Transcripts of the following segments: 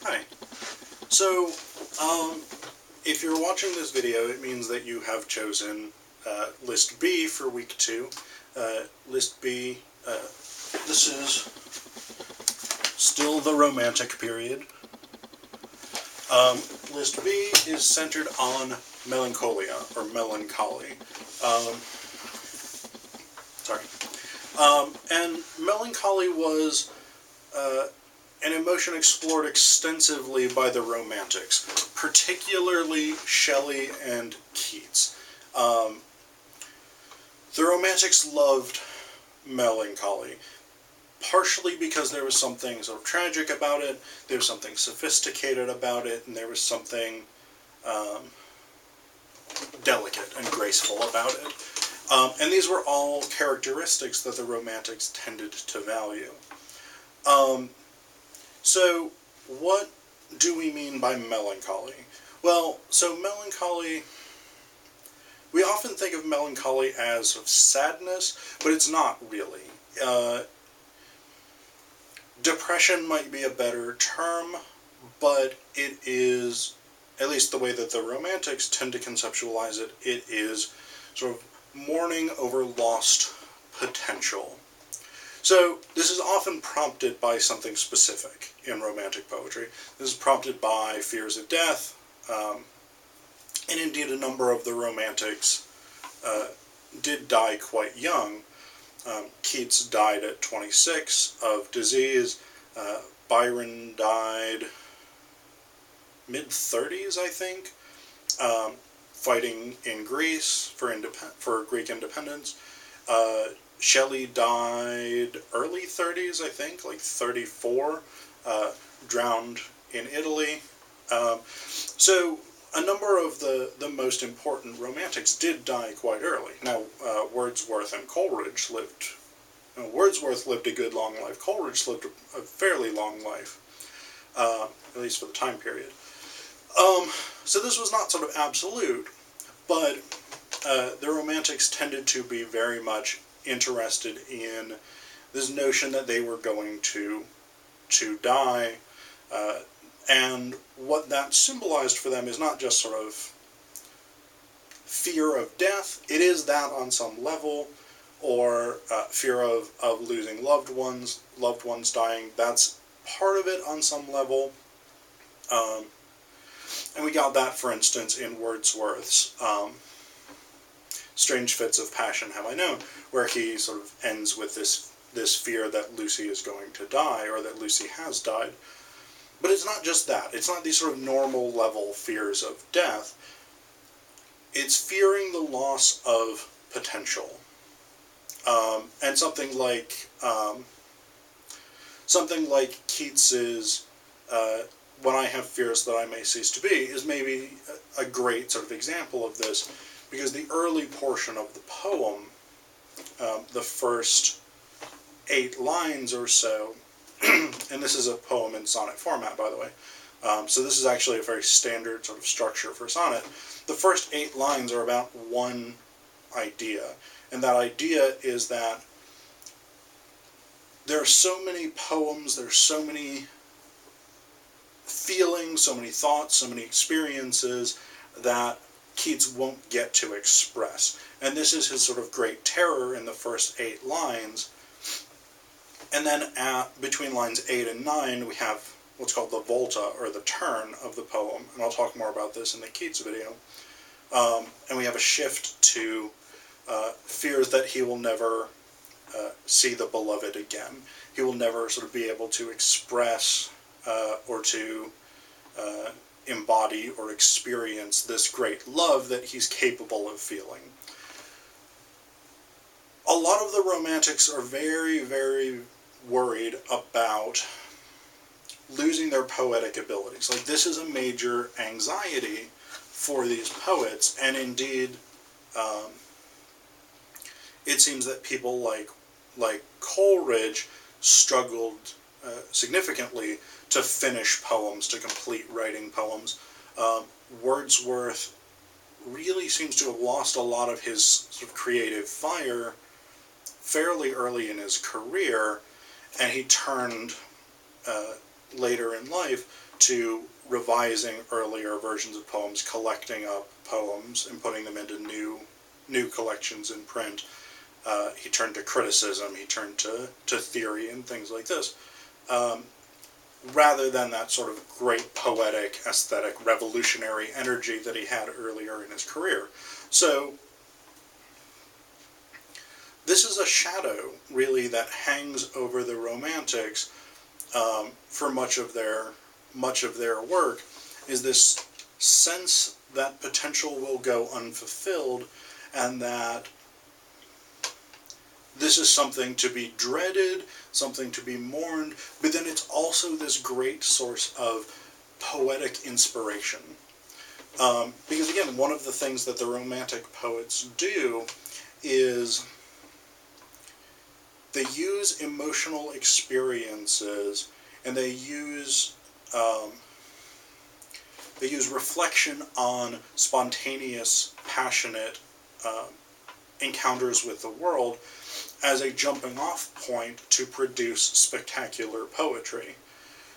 Hi. So, if you're watching this video, it means that you have chosen List B for week 2. List B, this is still the Romantic period. List B is centered on Melancholia, or Melancholy. And Melancholy was an emotion explored extensively by the Romantics, particularly Shelley and Keats. The Romantics loved melancholy, partially because there was something sort of tragic about it, there was something sophisticated about it, and there was something delicate and graceful about it. And these were all characteristics that the Romantics tended to value. So, what do we mean by melancholy? Well, so melancholy, we often think of melancholy as sort of sadness, but it's not really. Depression might be a better term, but it is, at least the way that the Romantics tend to conceptualize it, it is sort of mourning over lost potential. So this is often prompted by something specific in Romantic poetry. This is prompted by fears of death, and indeed a number of the Romantics did die quite young. Keats died at 26 of disease. Byron died mid-30s, I think, fighting in Greece for Greek independence. Shelley died early 30s, I think, like 34, drowned in Italy. So a number of the most important Romantics did die quite early. Now, Wordsworth and Coleridge lived. Wordsworth lived a good long life. Coleridge lived a fairly long life, at least for the time period. So this was not sort of absolute, but the Romantics tended to be very much interested in this notion that they were going to die, and what that symbolized for them is not just sort of fear of death. It is that on some level, or fear of losing loved ones dying. That's part of it on some level. And we got that, for instance, in Wordsworth's Strange Fits of Passion Have I Known, where he sort of ends with this fear that Lucy is going to die, or that Lucy has died. But it's not just that. It's not these sort of normal level fears of death. It's fearing the loss of potential. And something like Keats's When I Have Fears That I May Cease to Be is maybe a great sort of example of this, because the early portion of the poem, the first 8 lines or so, and this is a poem in sonnet format, by the way, so this is actually a very standard sort of structure for sonnet. The first 8 lines are about one idea, and that idea is that there are so many poems, there's so many feelings, so many thoughts, so many experiences that Keats won't get to express. And this is his sort of great terror in the first 8 lines. And then between lines 8 and 9, we have what's called the volta, or the turn of the poem. And I'll talk more about this in the Keats video. And we have a shift to fears that he will never see the beloved again. He will never sort of be able to express or to embody or experience this great love that he's capable of feeling. A lot of the Romantics are very, very worried about losing their poetic abilities. Like, this is a major anxiety for these poets, and indeed, it seems that people like Coleridge struggled significantly to finish poems, to complete writing poems. Wordsworth really seems to have lost a lot of his sort of creative fire fairly early in his career, and he turned later in life to revising earlier versions of poems, collecting up poems and putting them into new collections in print. He turned to criticism, he turned to theory and things like this, rather than that sort of great poetic, aesthetic, revolutionary energy that he had earlier in his career. So this is a shadow, really, that hangs over the Romantics for much of their work, is this sense that potential will go unfulfilled, and that this is something to be dreaded, something to be mourned, but then it's also this great source of poetic inspiration. Because again, one of the things that the Romantic poets do is they use emotional experiences, and they use reflection on spontaneous, passionate encounters with the world as a jumping off point to produce spectacular poetry.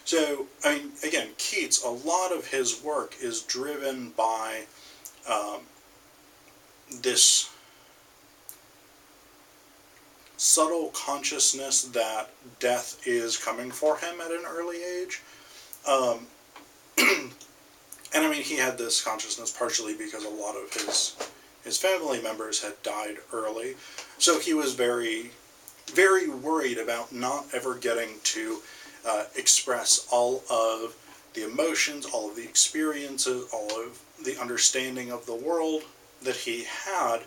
So, I mean, again, Keats, a lot of his work is driven by this subtle consciousness that death is coming for him at an early age. And I mean, he had this consciousness partially because a lot of his family members had died early. So he was very, very worried about not ever getting to express all of the emotions, all of the experiences, all of the understanding of the world that he had.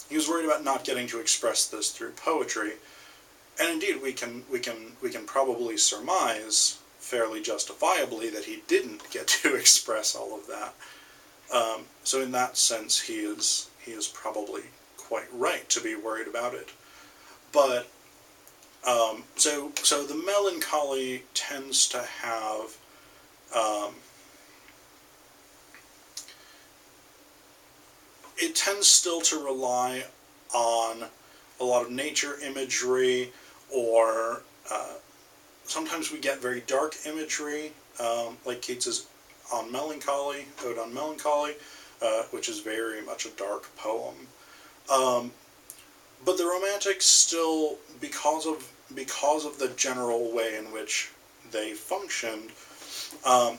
He was worried about not getting to express this through poetry. And indeed, we can probably surmise fairly justifiably that he didn't get to express all of that. So in that sense, he is probably quite right to be worried about it. But so the Melancholy tends to have it tends still to rely on a lot of nature imagery, or sometimes we get very dark imagery, like Keats's on Melancholy, Ode on Melancholy, which is very much a dark poem. But the Romantics still, because of the general way in which they functioned,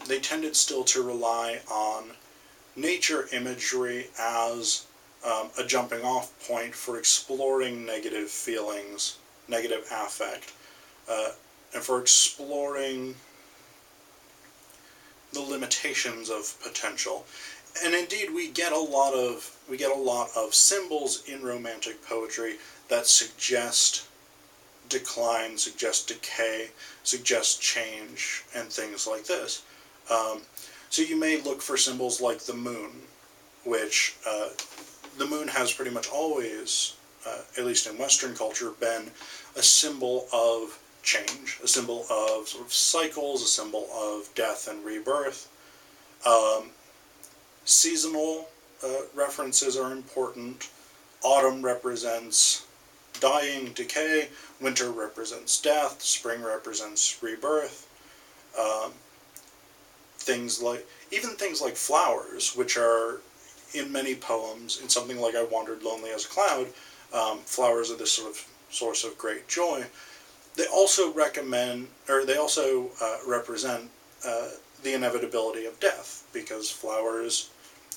they tended still to rely on nature imagery as a jumping off point for exploring negative feelings, negative affect, and for exploring the limitations of potential. And indeed, we get a lot of symbols in Romantic poetry that suggest decline, suggest decay, suggest change, and things like this. So you may look for symbols like the moon, which the moon has pretty much always, at least in Western culture, been a symbol of change, a symbol of sort of cycles, a symbol of death and rebirth. Seasonal references are important. Autumn represents dying, decay. Winter represents death. Spring represents rebirth. Things like flowers, which are in many poems, in something like I Wandered Lonely as a Cloud, flowers are this sort of source of great joy. They also represent the inevitability of death, because flowers,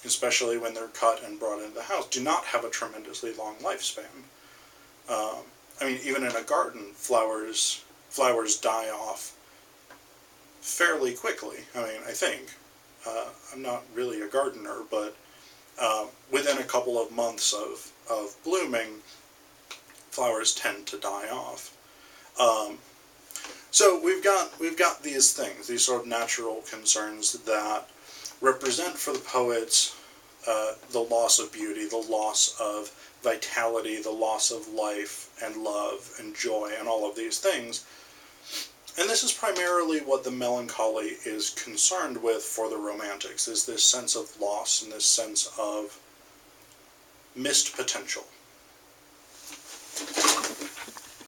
especially when they're cut and brought into the house, do not have a tremendously long lifespan. I mean, even in a garden, flowers die off fairly quickly. I mean, I think. I'm not really a gardener, but within a couple of months of blooming, flowers tend to die off. So we've got these things, these sort of natural concerns that represent for the poets the loss of beauty, the loss of vitality, the loss of life and love and joy and all of these things. And this is primarily what the Melancholy is concerned with for the Romantics, is this sense of loss and this sense of missed potential.